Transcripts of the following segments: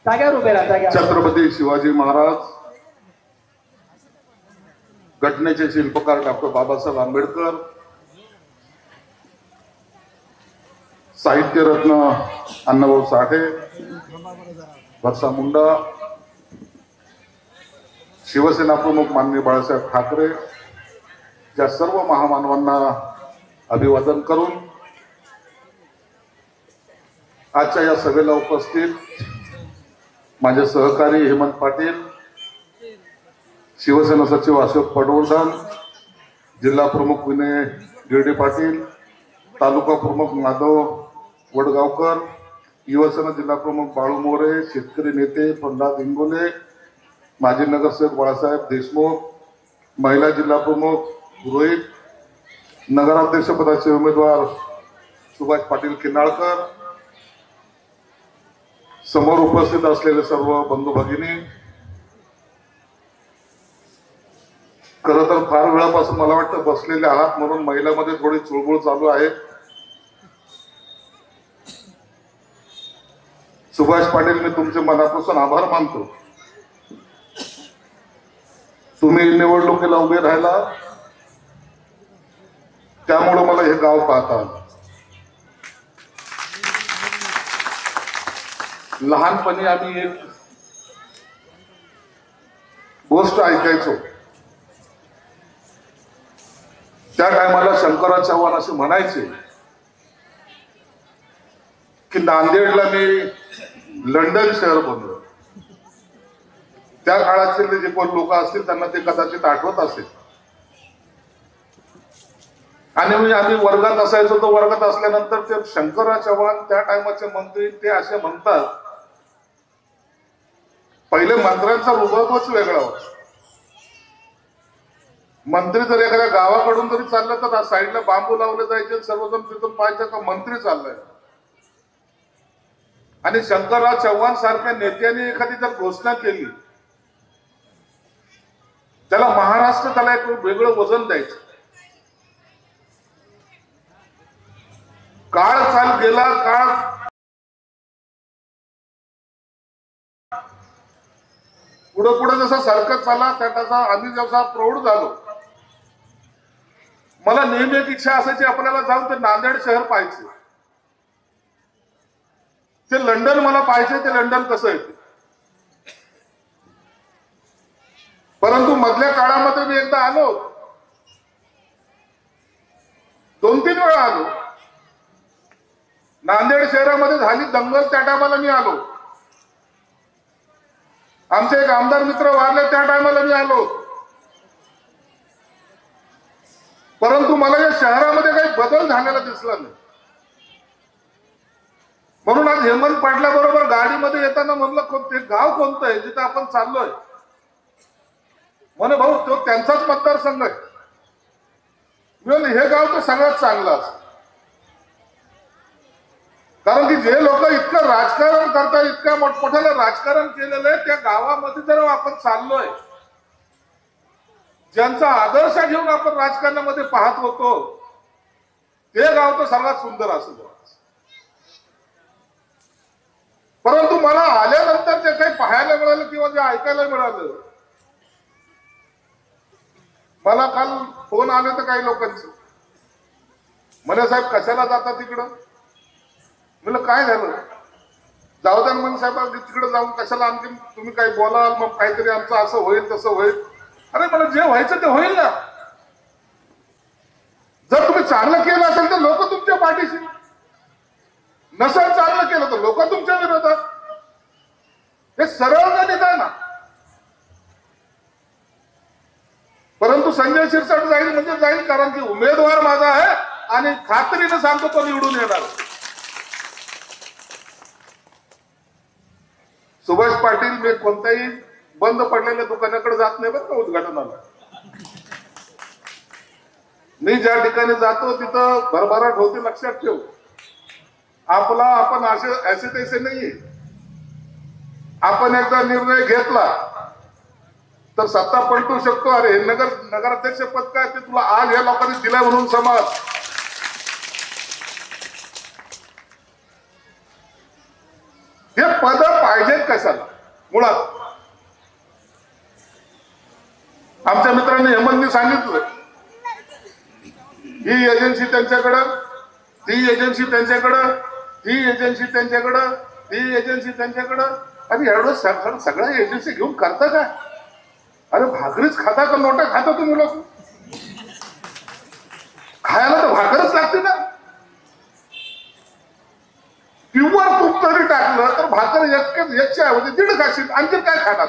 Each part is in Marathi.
जाग्यावर उभे राहा जाग्यावर. छत्रपती शिवाजी महाराज, घटनेचे शिल्पकार डॉक्टर बाबासाहेब आंबेडकर, साहित्यरत्न अण्णाभाऊ साठे, बिरसा मुंडा, शिवसेना प्रमुख माननीय बाळासाहेब ठाकरे, या सर्व महामानवांना अभिवादन करून आजच्या या सभेला उपस्थित माझे सहकारी हेमंत पाटील, शिवसेना सचिव अशोक पटवर्धन, जिल्हा प्रमुख विनय गिरडे पाटील, तालुका प्रमुख माधव वडगावकर, युवसेना जिल्हा प्रमुख बाळू मोरे, शेतकरी नेते प्रल्हाद इंगोले, माजी नगरसेवक बाळासाहेब देशमुख, महिला जिल्हा प्रमुख रोहित, नगराध्यक्ष पदाचे उमेदवार सुभाष पाटील किनाळकर, समोर उपस्थित असलेले सर्व बंधू भगिनी, खर तर फार वेळापासून मला वाटतं बसलेले आहात म्हणून महिलांमध्ये थोडी चुळबुळ चालू आहे. सुभाष पाटील, मी तुमचे मनापासून आभार मानतो. तुम्ही निवडणुकीला उभे राहिला त्यामुळे मला हे गाव पाहता आलं. लहानपणी आम्ही एक गोष्ट ऐकायचो. त्या टायमाला शंकरराव चव्हाण असे म्हणायचे की नांदेडला मी लंडन शहर बनलो. त्या काळातले जे कोण लोक असतील त्यांना ते कदाचित आठवत असेल. आणि आम्ही वर्गात असायचो, तर वर्गात असल्यानंतर ते शंकरराव चव्हाण त्या टायमाचे मंत्री ते असे म्हणतात, पहिले मंत्र्यांचा रुबाबच वेगळा होता. मंत्री जर एखाद्या गावाकडून जरी चाललं तर साईडला बांबू लावले जायचे, सर्वजण तिथून पाहायचं का मंत्री चाललाय. आणि शंकरराव चव्हाण सारख्या नेत्याने एखादी जर घोषणा केली त्याला महाराष्ट्र त्याला एक वेगळं वजन द्यायचं. काळ चाल गेला, काळ पुढे पुढे जसा सरकत चालला त्याचा आम्ही जसा प्रौढ झालो. मला नेहमी एक इच्छा असायची आपल्याला जाऊन ते नांदेड शहर पाहायचे. ते लंडन मला पाहायचे, ते लंडन कसं आहे. परंतु मधल्या काळामध्ये मी एकदा आलो, 2-3 वेळा आलो. नांदेड शहरामध्ये झाली दंगल त्या टायमाला मी आलो. आमचे एक आमदार मित्र वारले त्या टायमाला मी आलो. परंतु मला या शहरामध्ये काही बदल झालेला दिसला नाही. म्हणून आज हेमंत पाटलाबरोबर गाडीमध्ये येताना म्हणलं ते गाव कोणतं आहे जिथे आपण चाललोय. म्हणे भाऊ तो त्यांचाच मतदारसंघ आहे. मी म्हणलं हे गाव तर सगळ्यात चांगलं असतं. कारण की जे लोक इतकं राजकारण करतात, इतक्या मोठमोठ्याला राजकारण केलेलं आहे, त्या गावामध्ये जर आपण चाललोय, ज्यांचा आदर्श घेऊन आपण राजकारणामध्ये पाहत होतो, ते गाव तर सर्वात सुंदर असतं. परंतु मला आल्यानंतर जे काही पाहायला मिळालं किंवा जे ऐकायला मिळालं, मला काल फोन आले तर काही लोकांचे, म्हणे साहेब कशाला जाता तिकडं. म्हणलं काय झालं. जाऊ द्या म्हणे साहेब, तिकडे जाऊन कशाला आणखी तुम्ही काही बोलाल, मग काहीतरी आमचं असं होईल तसं होईल. अरे मला जे व्हायचं ते होईल ना. जर तुम्ही चांगलं केलं असेल तर लोक तुमच्या पाठीशी, नसेल चांगलं केलं तर लोक तुमच्या विरोधात. हे सरळ गणित आहे ना. परंतु संजय शिरसाट जाईल म्हणजे जाईल, कारण की उमेदवार माझा आहे आणि खात्रीने सांगतो तो निवडून येणार. सुभाष पाटील, मी कोणत्याही बंद पडलेल्या दुकानाकडे जात नाही बरं का उद्घाटनाला. मी ज्या ठिकाणी जातो तिथं भरभराट होती, लक्षात ठेव. आपण असे तसे नाहीये. आपण एकदा निर्णय घेतला तर सत्ता पलटू शकतो. अरे नगराध्यक्ष पद काय ते तुला आज या लोकांनी दिलंय म्हणून समज. हे पद पाहिजेत कशाला मुळात. आमच्या मित्रांनी हेमंतनी सांगितलं ही एजन्सी त्यांच्याकडं, ती एजन्सी त्यांच्याकडं, ती एजन्सी त्यांच्याकडं, ती एजन्सी त्यांच्याकडं. आणि एवढं सगळ्या एजन्सी घेऊन करता काय? अरे भाकरीच खाता का नोटा खाता तुम्ही लोक? खायला तर भाकरच लागते ना. प्युअर तूप जरी टाकलं तर भाकर एकच्या ऐवजी 1.5 खाशील, आणखी काय खाणार?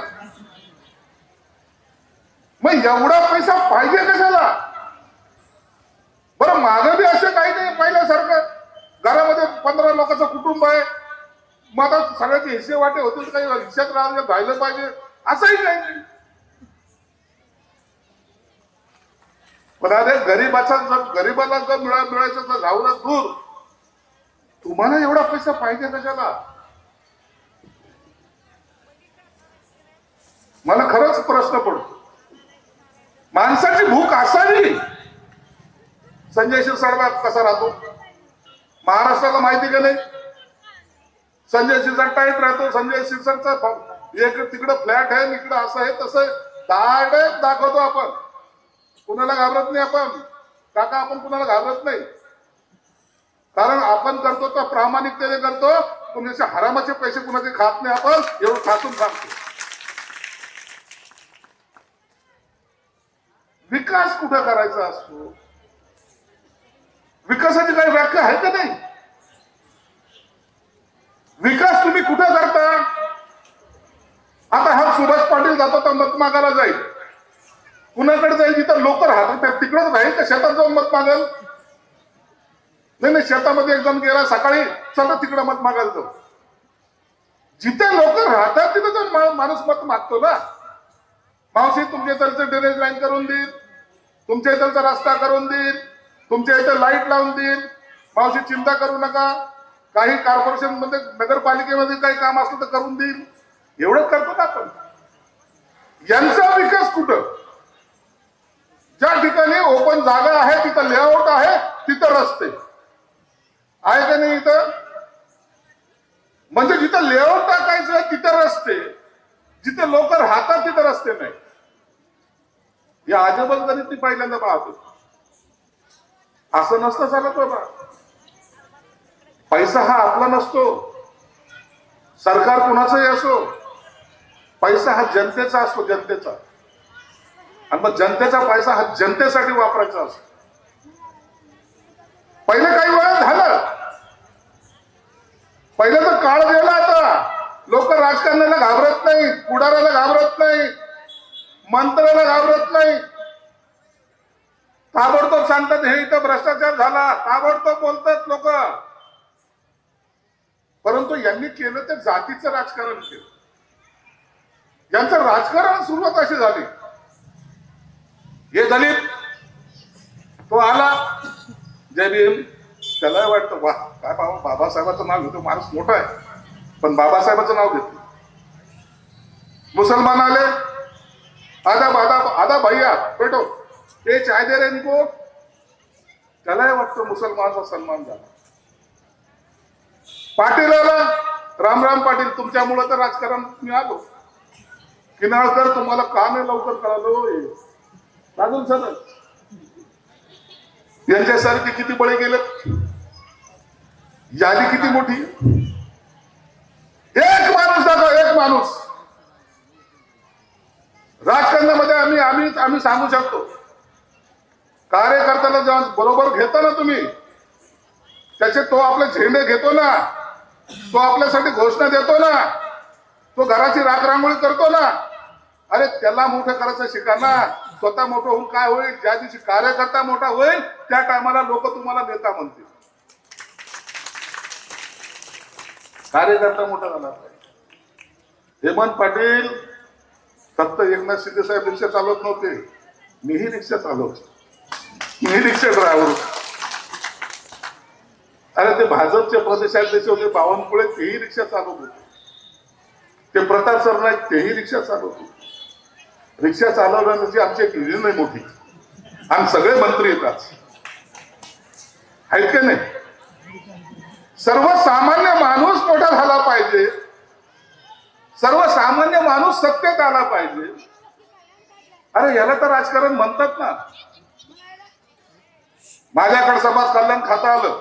मग एवढा पैसा पाहिजे कशाला? बरं मागं बी असं काही नाही पहिल्यासारखं. घरामध्ये 15 लोकांचं कुटुंब आहे, मग आता सगळ्याचे हिस्से वाटे होतील, काही हिस्सात राहिलं पाहिजे असंही काही नाही. पण अरे गरीबाला जर मिळायचं तर जाऊन दूर. तुम्हाला एवढा पैसा पाहिजे कशाला? मला खरंच प्रश्न पडतो. माणसाची भूक असावी. संजय शिरसाट कसा राहतो महाराष्ट्राला माहिती का नाही? संजय शिरसाट टाईट राहतो. संजय शिरसाटचा एक तिकडं फ्लॅट आहे, इकडं असं आहे तसं डायरेक्ट दाखवतो आपण. कुणाला घाबरत नाही आपण काका, आपण कुणाला घाबरत नाही. कारण आपण करतो तर प्रामाणिकतेने करतो. कुणाचे हरामाचे पैसे कुणाचे खात नाही आपण, एवढं ठासून सांगतो. विकास कुठे करायचा असतो? विकासाची काही व्याख्या आहे का नाही? विकास तुम्ही कुठे करता? आता हा सुभाष पाटील जातो तर मत मागायला जाईल. कुणाकडे जाईल? जिथं लोक राहतात तिकडच राहील का शेतात जाऊन मत मागल? नाही, शेतामध्ये एक जण गेला सकाळी, चला तिकडं मत मागायला जाऊ. जिथे लोक राहतात तिथे जाऊन माणूस मत मागतो ना. मावशी तुमच्या इथलचं ड्रेनेज लाईन करून देईल, तुमच्या इथलचा रस्ता करून देईल, तुमच्या इथे लाईट लावून देईल. मावशी चिंता करू नका. काही कॉर्पोरेशन मध्ये नगरपालिकेमध्ये काही काम असलं तर करून देईल. एवढंच करतो ना आपण. यांचा विकास कुठं? ज्या ठिकाणी ओपन जागा आहे तिथं लेआउट आहे, तिथं रस्ते आहे का नाही? इथं म्हणजे जिथं लेआउट टाकायचं तिथं रस्ते, जिथे लोक राहतात तिथं रस्ते नाही. या अजबगरीत पहिल्यांदा पाहतो. असं नसतं चालत बाबा. पैसा हा आपला नसतो. सरकार कुणाचाही असो, पैसा हा जनतेचा असतो, जनतेचा. आणि मग जनतेचा पैसा हा जनतेसाठी वापरायचा असतो. पहिले काही वेळा झालं, पहिले तर काळ गेला. आता लोक राजकारणाला घाबरत नाही, पुढाऱ्याला घाबरत नाही, मंत्र्याला घाबरत नाही. ताबडतोब सांगतात हे इथं भ्रष्टाचार झाला, ताबडतोब बोलतात लोक. परंतु यांनी केलं ते जातीचं राजकारण केलं. यांचं राजकारण सुरुवात अशी झाली. हे दलित, तो आला जय भीम, त्याला वाटतं वा काय बाबा बाबासाहेबाचं नाव घेतो, माणूस मोठा आहे पण बाबासाहेबाचं नाव घेतो. मुसलमान आले, आधा भैया बेटो ते चाय दे रे इनको, त्यालाही वाटतं मुसलमानचा सन्मान झाला. पाटील आला, राम पाटील, तुमच्यामुळे तर राजकारण मी आलो. किनाळकर तुम्हाला का नाही लवकर कळालो? अजून सर यांच्यासारखे किती बळे गेले, यादी किती मोठी. एक माणूस दाखवा, एक माणूस राजकारणामध्ये आम्ही सांगू शकतो. कार्यकर्त्याला जेव्हा बरोबर घेता ना तुम्ही, त्याचे तो आपले झेंडे घेतो ना, तो आपल्यासाठी घोषणा देतो ना, तो घराची राखरांगोळी करतो ना, अरे त्याला मोठं करायचं शिका ना. स्वतः मोठं होऊन काय होईल? ज्या दिवशी कार्यकर्ता मोठा होईल त्या टायमाला लोक तुम्हाला नेता म्हणतील. कार्यकर्ता मोठा झाला. हेमंत पाटील फक्त एकनाथ शिंदे साहेब रिक्षा चालवत नव्हते, मीही रिक्षा चालवतो, मीही रिक्षा ड्रायव्हर. अरे ते भाजपचे प्रदेशाध्यक्ष होते बावनकुळे, तेही रिक्षा चालवत होते. ते प्रताप सरनाईक तेही रिक्षा चालवत होते. रिक्षा चालवण्याची आमची एक युनियन आहे मोठी. आम्ही सगळे मंत्री येतात, आहेत का नाही? सर्वसामान्य माणूस मोठा झाला पाहिजे सर्वसामान्य माणूस सत्तेत आला पाहिजे. अरे याला तर राजकारण म्हणतात ना. माझ्याकडे समाज कल्याण खातं आलं.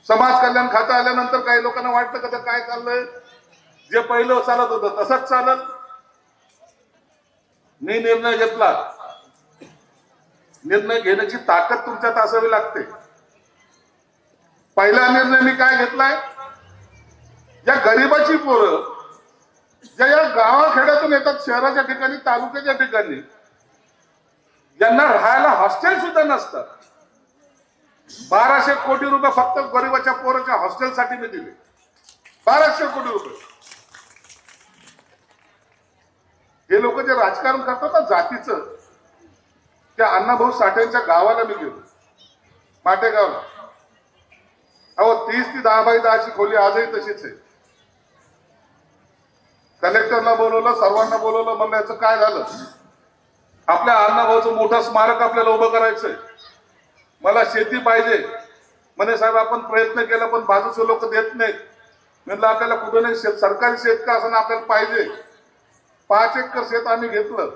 समाज कल्याण खातं आल्यानंतर काही लोकांना वाटलं का काय चाललंय, जे पहिलं चालत होतं तसंच चालत. मी निर्णय घेतला. निर्णय घेण्याची ताकद तुमच्यात असावी लागते. पहिला निर्णय मी काय घेतलाय, या गरिबाची पोरं ज्या या गावाखेड्यातून येतात, शहराच्या ठिकाणी, तालुक्याच्या ठिकाणी, ज्यांना राहायला हॉस्टेल सुद्धा नसतात, 1200 कोटी रुपये फक्त गरिबाच्या पोराच्या हॉस्टेलसाठी मी दिले. 1200 कोटी रुपये. हे लोक जे राजकारण करतात ना जातीचं, त्या अण्णाभाऊ साठेंच्या गावाला मी गेलो, माटेगावला. अहो 30 ती 10x10ची खोली आजही तशीच आहे. कलेक्टरला बोलवलं, सर्वांना बोलवलं. म्हणलं याचं काय झालं, आपल्या अण्णाभाऊचं मोठं स्मारक आपल्याला उभं करायचंय, मला शेती पाहिजे. म्हणे साहेब आपण प्रयत्न केला पण बाजूचे लोक देत नाहीत. म्हणलं आपल्याला कुठं नाही, सरकारी शेत का असं आपल्याला पाहिजे. 5 एकर शेत आम्ही घेतलं.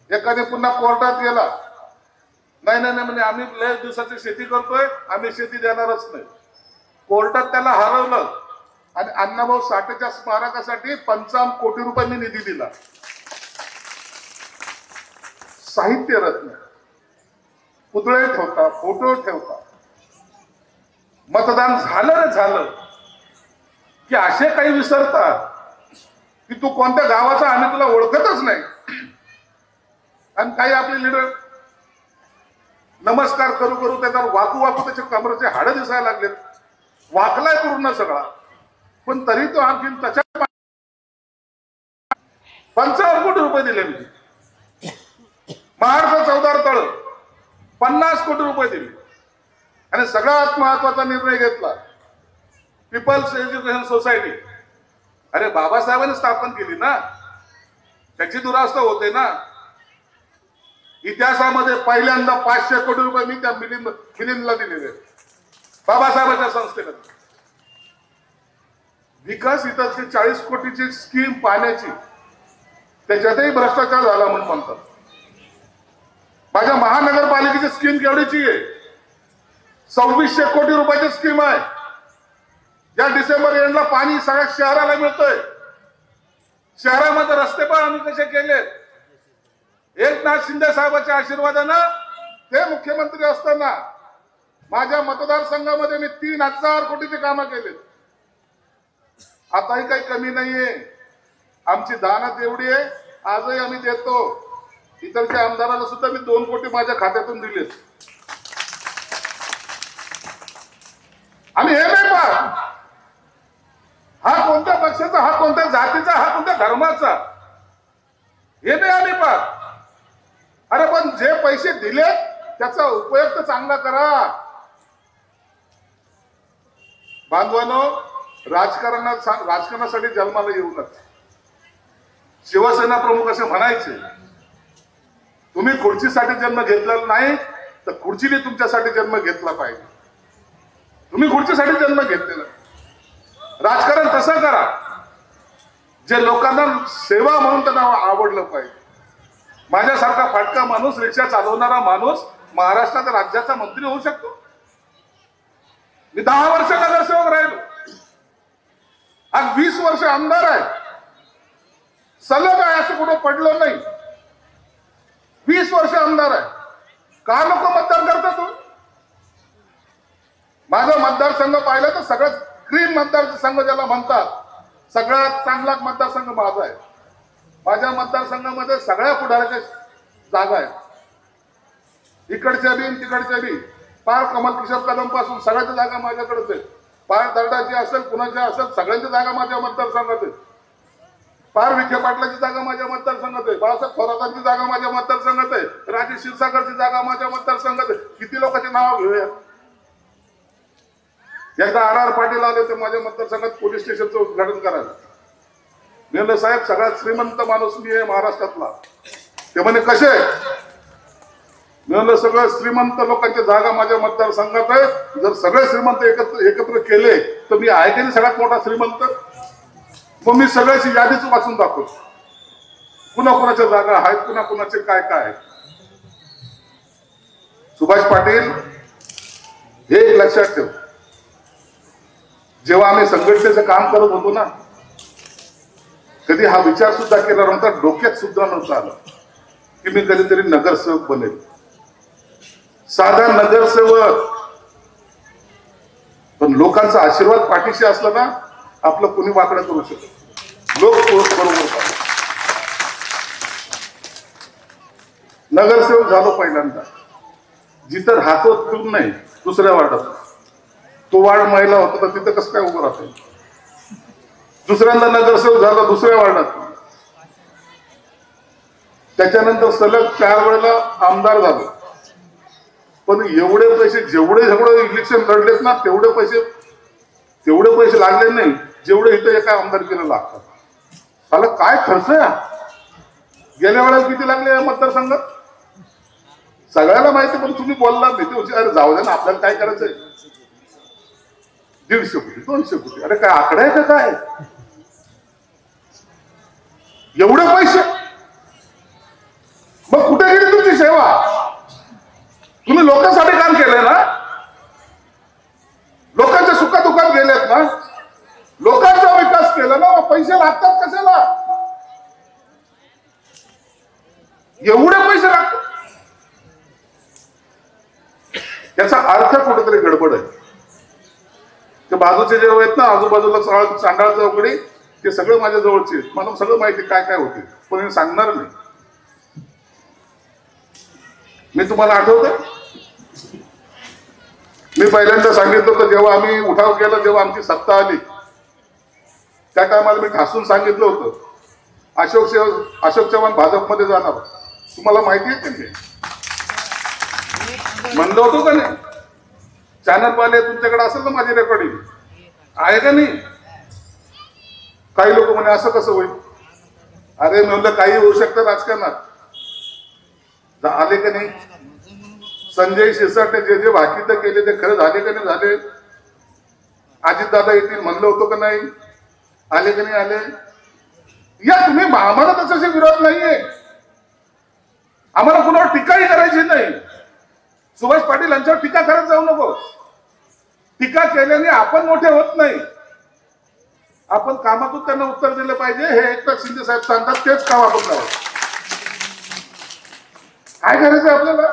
एकाने पुन्हा कोर्टात गेला, नाही नाही नाही म्हणे आम्ही लय दिवसाची शेती करतोय, आम्ही शेती देणारच नाही. कोर्टात त्याला हरवलं आणि अण्णाभाऊ साठेच्या स्मारकासाठी 55 कोटी रुपये मी निधी दिला. साहित्य रत्न, पुतळे ठेवता, फोटो ठेवता. मतदान झालं रे झालं की असे काही विसरतात की तू कोणत्या गावाचा, आम्ही तुला ओळखतच नाही. आणि काही आपले लीडर नमस्कार करू करू त्याच्यावर वाकू वाकू त्याच्या कमरेचे हाडं दिसायला लागलेत. वाकलाय पूर्ण सगळा, पण तरी तो आणखी त्याच्या 55 कोटी रुपये दिले मी. महाडचं 14 तळ 50 कोटी रुपये दिले. आणि सगळ्यात महत्वाचा निर्णय घेतला, पीपल्स एज्युकेशन सोसायटी. अरे बाबासाहेबांनी स्थापन केली ना, त्याची दुरावस्था होते ना. इतिहासामध्ये पहिल्यांदा 500 कोटी रुपये मी त्या मिलिंदला दिलेले, बाबासाहेबांच्या संस्थेला. विकास इतर 40 कोटीची स्कीम पाण्याची, त्याच्यातही भ्रष्टाचार झाला म्हणून म्हणतात. माझ्या महानगरपालिकेची स्कीम केवढीची आहे, 2600 कोटी रुपयाची स्कीम आहे. या डिसेंबर एंडला पाणी सगळ्या शहराला मिळतोय. शहरामध्ये रस्ते पण आम्ही कसे केले, एकनाथ शिंदे साहेबांच्या आशीर्वादानं ते मुख्यमंत्री असताना माझ्या मतदारसंघामध्ये मी 3000 कोटीची कामं केलीत. आताही काही कमी नाहीये. आमची दानत एवढी आहे, आजही आम्ही देतो. इतरच्या आमदाराला सुद्धा मी 2 कोटी माझ्या खात्यातून दिलेत. आणि हे नाही पहा, हा कोणत्या पक्षाचा, हा कोणत्या जातीचा, हा कोणत्या धर्माचा, हे नाही आम्ही पाहत. अरे पण जे पैसे दिले त्याचा उपयोग तर चांगला करा. बांधवांनो, राजकारणासाठी जन्माला येऊ नका. शिवसेना प्रमुख असे म्हणायचे, तुम्ही खुर्चीसाठी जन्म घेतलेला नाही तर खुर्चीने तुमच्यासाठी जन्म घेतला पाहिजे. तुम्ही खुर्चीसाठी जन्म घेतलेला. राजकारण तसं करा जे लोकांना सेवा म्हणून त्यांना आवडलं पाहिजे. माझ्यासारखा फाटका माणूस, रिक्षा चालवणारा माणूस महाराष्ट्राच्या राज्याचा मंत्री होऊ शकतो. मी 10 वर्ष नगरसेवक राहिलो, आज 20 वर्ष आमदार आहे. सलग आहे, असं कुठं पडलं नाही. 20 वर्ष आमदार आहे. का लोक मतदान करतात? माझा मतदारसंघ पाहिला तर सगळ्यात ग्रीन मतदारसंघ ज्याला म्हणतात, सगळ्यात चांगला मतदारसंघ माझा आहे. माझ्या मतदारसंघामध्ये सगळ्या पुढाऱ्याच्या जागा आहेत, इकडच्या बी तिकडच्या बी. पार कमल किशोर कदम पासून सगळ्याच्या जागा माझ्याकडेच आहेत. पार दर्डाची असेल, कुणाची असेल, सगळ्यांच्या जागा माझ्या मतदारसंघात आहेत. पार विखे पाटलाची जागा माझ्या मतदारसंघात आहे. बाळासाहेब थोरातांची जागा माझ्या मतदारसंघात आहे. राजेश क्षीरसागरची जागा माझ्या मतदारसंघात आहे. किती लोकांची नाव घेऊया. एकदा RR पाटील आले होते माझ्या मतदारसंघात पोलीस स्टेशनचं उद्घाटन करायला. मी म्हणलं साहेब, सगळ्यात श्रीमंत माणूस मी आहे महाराष्ट्रातला. ते म्हणे कसे? मी म्हणलं सगळं श्रीमंत लोकांच्या जागा माझ्या मतदारसंघात आहे, जर सगळे श्रीमंत एकत्र केले तर मी आहे की नाही सगळ्यात मोठा श्रीमंत. मग मी सगळ्याची यादीच वाचून दाखवतो, कुणाकुणाच्या जागा आहेत, कुणाकुणाचे काय काय आहेत. सुभाष पाटील, हे एक लक्षात ठेव, जेव्हा आम्ही संघटनेचं काम करत होतो ना, कधी हा विचार सुद्धा केला नव्हता, डोक्यात सुद्धा नव्हता आला की मी कधीतरी नगरसेवक बनेल. साधा नगरसेवक, पण लोकांचा आशीर्वाद पाठीशी असला ना, आपलं कुणी वाकडं करू शकत. लोक बरोबर नगरसेवक झालो पहिल्यांदा, जिथं राहतो तिथून नाही, दुसऱ्या वार्डात. तो वार्ड महिला होता तर तिथं कसं काय उभं राहतो. दुसऱ्यांदा नगरसेवक झाला दुसऱ्या वार्डात. त्याच्यानंतर सलग 4 वेळेला आमदार झालो. पण एवढे पैसे जेवढे इलेक्शन लढलेत ना, तेवढे पैसे लागले नाही जेवढे इथं एका आमदारकीला लागतात. त्याला काय खर्च आहे. गेल्या वेळेला किती लागले या मतदारसंघात सगळ्याला माहिती, पण तुम्ही बोलला नाही. अरे जाऊ दे ना, आपल्याला काय करायचंय. 150 कोटी 200 कोटी, अरे काय आकडा आहे का काय. एवढे पैसे मग कुठे गेली तुमची सेवा. तुम्ही लोकांसाठी काम केलंय ना, लोकांच्या सुखादुखात गेलेत ना, लोकांचा विकास केला ना, मग पैसे लागतात कशाला. एवढे पैसे लागतात, याचा अर्थ कुठेतरी गडबड आहे. ते बाजूचे जे आहेत ना, आजूबाजूला चांडाळ चौकडी, ते सगळं माझ्या जवळचे, मला सगळं माहिती काय काय होते, पण मी सांगणार नाही. मी तुम्हाला आठवतं, मी पहिल्यांदा सांगितलं होतं जेव्हा आम्ही उठाव केला, जेव्हा आमची सत्ता आली, त्या टायमाला मी ठासून सांगितलं होतं अशोक चव्हाण भाजपमध्ये जाणार. तुम्हाला माहिती आहे का म्हणलं होतो का नाही. चॅनलवाले तुमच्याकडे असेल ना माझी रेकॉर्डिंग आहे का नाही. काही लोक म्हणे असं कसं होईल. अरे मी म्हणलं काही होऊ शकतं राजकारणात. आले का नाही. संजय शिरसाटने जे जे भाकीत केले ते खरं झाले का नाही झाले. अजितदादा येतील म्हणलं होतं का नाही, आले का नाही आले. या तुम्ही आम्हाला त्याच्याशी विरोध नाहीये, आम्हाला कुणावर टीकाही करायची नाही. सुभाष पाटील यांच्यावर टीका करत जाऊ नको. टीका केल्याने आपण मोठे होत नाही, आपण कामातून त्यांना उत्तर दिलं पाहिजे. हे एकनाथ शिंदे साहेब सांगतात तेच काम आपण करावं. काय करायचं आपल्याला.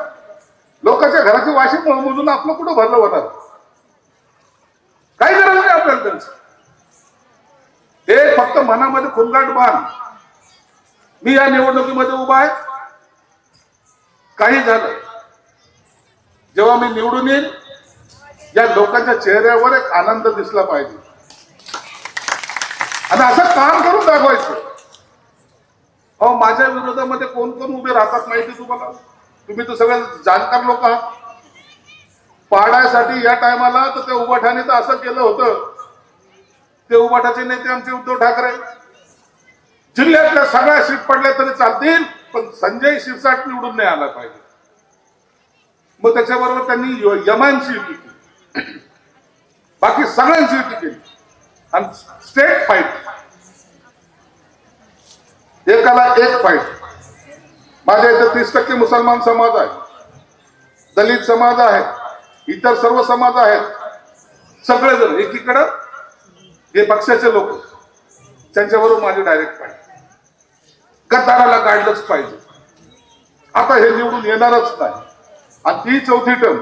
लोकांच्या घराची वाशी मोजून आपलं कुठं भरलं होणार. काही गरज नाही आपल्याला त्यांचं. हे फक्त मनामध्ये खुणगाट बांध. मी या निवडणुकीमध्ये उभा आहे, काही झालं जेव्हा मी निवडून येईल, या लोकांच्या चेहऱ्यावर एक आनंद दिसला पाहिजे आणि असं काम करून दाखवायचं. अहो माझ्या विरोधामध्ये कोण कोण उभे राहतात माहिती तुम्हाला. तुम्ही तर सगळे जाणकार लोक आहात. पाडायसाठी या टायमाला तर त्या उबाठाने तर असं केलं होतं. ते उबाठाचे नेते आमचे उद्धव ठाकरे, जिल्ह्यातल्या सगळ्या सीट पडल्या तरी चालतील, पण संजय शिरसाट निवडून नाही आला पाहिजे. मग त्याच्याबरोबर त्यांनी यमांची युती केली, बाकी सगळ्यांची युती केली आणि स्टेट फाईट, एकाला एक फाईट. माझ्या इथे 30% मुसलमान समाज आहे, दलित समाज आहे, इतर सर्व समाज आहेत. सगळेजण एकीकडं हे पक्षाचे लोक, त्यांच्याबरोबर माझी डायरेक्ट फाईट. गद्दाराला काढलंच पाहिजे. आता हे निवडून येणारच नाही. आणि ती 4थी टर्म,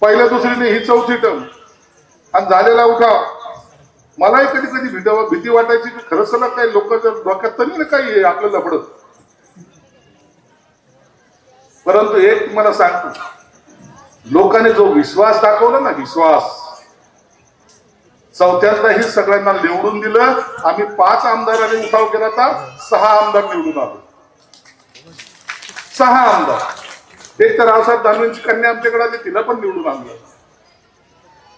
पहिल्या दुसरीने ही 4थी टर्म आणि झालेला उठाव. मलाही कधी कधी भीती वाटायची की खरंच सलग काही लोक डोक्यात तर नाही काही आपलं लफडत. परंतु एक मला सांगतो, लोकांनी जो विश्वास दाखवला ना, विश्वास, चौथ्यांदा ही सगळ्यांना निवडून दिलं. आम्ही 5 आमदारांनी उठाव केला तर 6 आमदार निवडून आलो. 6 आमदार. एक तर रावसाहेब दानवेंची कन्या आमच्याकडे आली, तिला पण निवडून आणलं.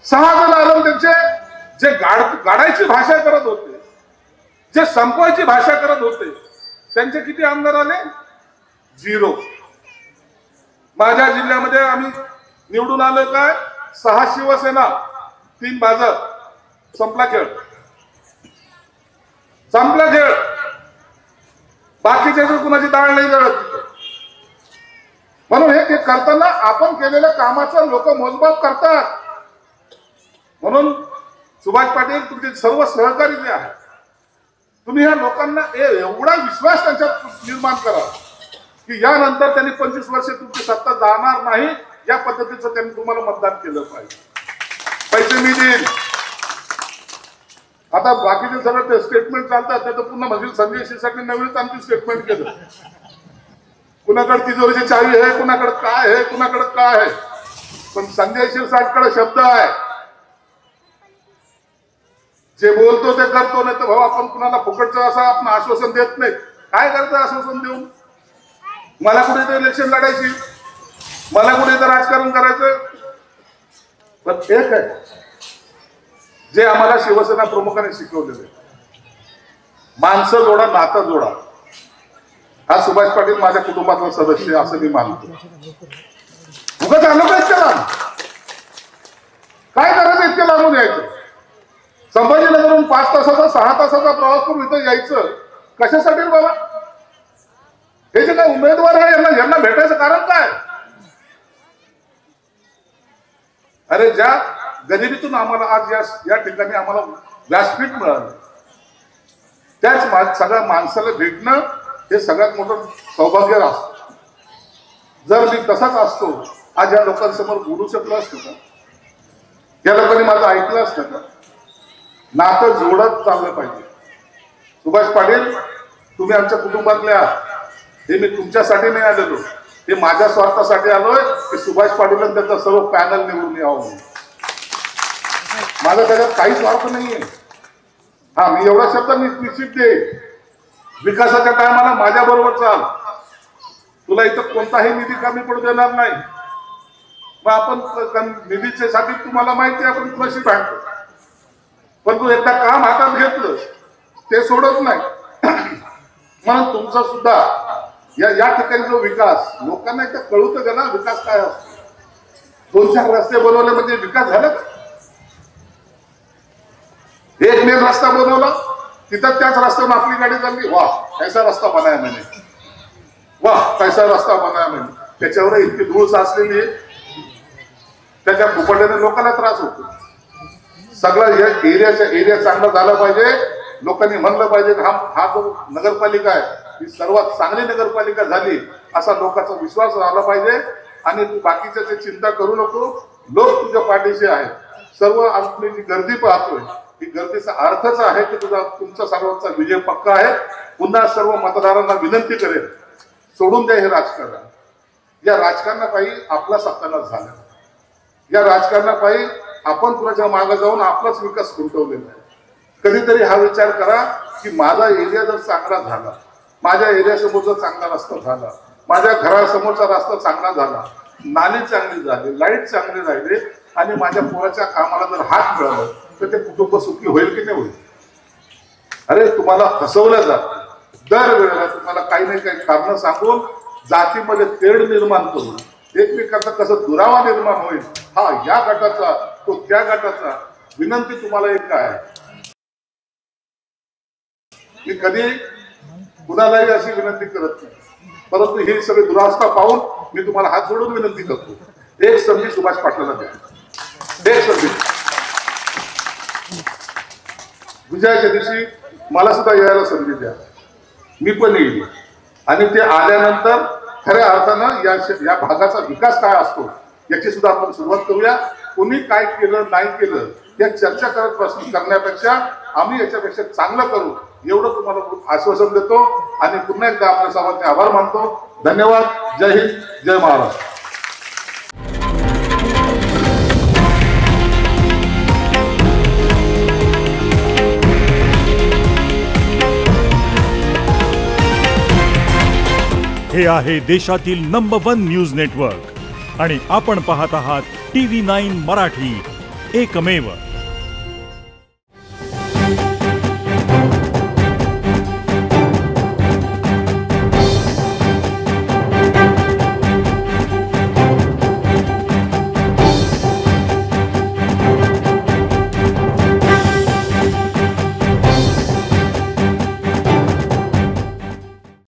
6 जण आलो. त्यांचे जे गाडायची भाषा करत होते, जे संपवायची भाषा करत होते, त्यांचे किती आमदार आले. 0. माझ्या जिल्ह्यामध्ये आम्ही निवडून आलोय काय 6 शिवसेना 3 भाजप, संपला खेळ, संपला खेळ. बाकीच्या कुणाची डाळ नाही जळत. म्हणून हे करताना आपण केलेल्या कामाचा लोक मोजमाप करतात. म्हणून सुभाष पाटील तुमचे सर्व सहकारी जे आहेत, तुम्ही ह्या लोकांना एवढा विश्वास त्यांच्यात निर्माण करा की यानंतर त्यांनी 25 वर्ष तुमची सत्ता जाणार नाही, या पद्धतीचं त्यांनी तुम्हाला मतदान केलं पाहिजे. पैसे मी देईन. आता बाकीचे सगळं स्टेटमेंट चालतात, तर पुन्हा म्हणजे संजय शिरसाटने नवीनच आमची स्टेटमेंट केलं. कुणाकडे तिजोरीची चावी आहे, कुणाकडे काय आहे, कुणाकडे काय आहे. पण संजय शिरसाटकडे शब्द आहे, जे बोलतो ते करतो. नाही तर भाऊ आपण कुणाला फुकटचं असं आपण आश्वासन देत नाही. काय करतं आश्वासन देऊन? मला कुठे इथं इलेक्शन लढायची, मला कुठे इथं राजकारण करायचं. पण एक आहे जे आम्हाला शिवसेना प्रमुखांनी शिकवलेले, माणसं जोडा, नातं जोडा. हा सुभाष पाटील माझ्या कुटुंबातला सदस्य असं मी मानतो. उगाच आलो का इतक्या लांब? काय करायचं इतक्या लांबून यायचं? संभाजीनगरहून 5 तासाचा 6 तासाचा प्रवास करून इथं यायचं कशासाठी बाबा? हे जे काय उमेदवार आहे यांना भेटायचं कारण काय? अरे ज्या गरिबीतून आम्हाला आज या ठिकाणी आम्हाला व्यासपीठ मिळालं, त्याच सगळ्या माणसाला भेटणं हे सगळ्यात मोठं सौभाग्य असतं. जर मी तसाच असतो आज या लोकांसमोर बोलू शकलो असतो का? या लोकांनी माझं ऐकलं असतं का? नातं जोडत चाललं पाहिजे. सुभाष पाटील तुम्ही आमच्या कुटुंबातले आहात. हे मी तुमच्यासाठी नाही आलेलो, हे माझ्या स्वार्थासाठी आलोय की सुभाष पाटील आणि त्यांचा सर्व पॅनल निवडून यावं. माझा त्याच्यात काही स्वार्थ नाहीये. हा, मी एवढा शब्द निश्चित दे, विकासाच्या टायमाला माझ्या बरोबर चाल, तुला इथं कोणताही निधी कमी पडू देणार नाही. मग आपण निधीच्या साठी तुम्हाला माहिती आहे आपण तुलाशी भांडतो, पण तू एकदा काम हातात घेतलं ते सोडत नाही. म्हणून तुमचा सुद्धा या ठिकाणी जो विकास लोकांना एकदा कळूत का ना, विकास काय असतो. 2-4 रस्ते बनवले म्हणजे विकास झाला का? एक मेन रस्ता बनवला, तिथं त्याच रस्त्यावर आपली गाडी चालली, वाह कैसा रस्ता बनाया मैंने, वाह कैसा रस्ता बनाया मैंने. त्याच्यावर इतकी धूळ साचलेली आहे, त्याच्या फुफट्याने लोकांना त्रास होतो. सगळा या एरिया चांगला झाला पाहिजे. लोकांनी म्हणलं पाहिजे हा जो नगरपालिका आहे ही सर्वात चांगली नगरपालिका झाली असा लोकांचा विश्वास राहिला पाहिजे. आणि तू बाकीच्या चिंता करू नको, लोक तुझ्या पाठीशी आहेत. सर्व आपली जी गर्दी पाहतोय ही गर्दीचा अर्थच आहे की तुमचा सर्वांचा विजय पक्का आहे. पुन्हा सर्व मतदारांना विनंती करेल, सोडून द्या हे राजकारण. या राजकारणापायी आपला सत्यानाश झाला. या राजकारणापायी आपण कुणाच्या मागे जाऊन आपलाच विकास खुंटवलेला आहे. कधीतरी हा विचार करा की माझा एरिया जर चांगला झाला, माझ्या एरियासमोरचा चांगला रस्ता झाला, माझ्या घरासमोरचा रस्ता चांगला झाला, नाली चांगली झाली, लाईट चांगली राहिली आणि माझ्या पोराच्या कामाला जर हात मिळाला तर ते कुटुंब सुखी होईल की नाही होईल? अरे तुम्हाला फसवलं जातं. दरवेळेला तुम्हाला काही नाही काही कारण सांगून जातीमध्ये तेढ निर्माण करून एकमेकांचा कसं दुरावा निर्माण होईल, हा या गटाचा तो त्या गटाचा. विनंती तुम्हाला एक काय आहे, मी कधी कुणालाही अशी विनंती करत नाही, परंतु ही सगळी दुरावस्था पाहून मी तुम्हाला हात जोडून विनंती करतो, एक संधी सुभाष पाटलाला द्या. एक संधी विजयाच्या दिवशी मला सुद्धा यायला संधी द्या, मी पण येईल. आणि ते आल्यानंतर खऱ्या अर्थानं या भागाचा विकास काय असतो याची सुद्धा आपण सुरुवात करूया. कोणी काय केलं नाही केलं या चर्चा करण्यापेक्षा आम्ही याच्यापेक्षा चांगलं करू एवढं तुम्हाला आश्वासन देतो. आणि पुन्हा एकदा आपल्या सर्वांचे आभार मानतो. धन्यवाद. जय हिंद, जय महाराष्ट्र. हे आहे देशातील नंबर 1 न्यूज नेटवर्क आणि आपण पाहत आहात TV9 मराठी, एकमेव.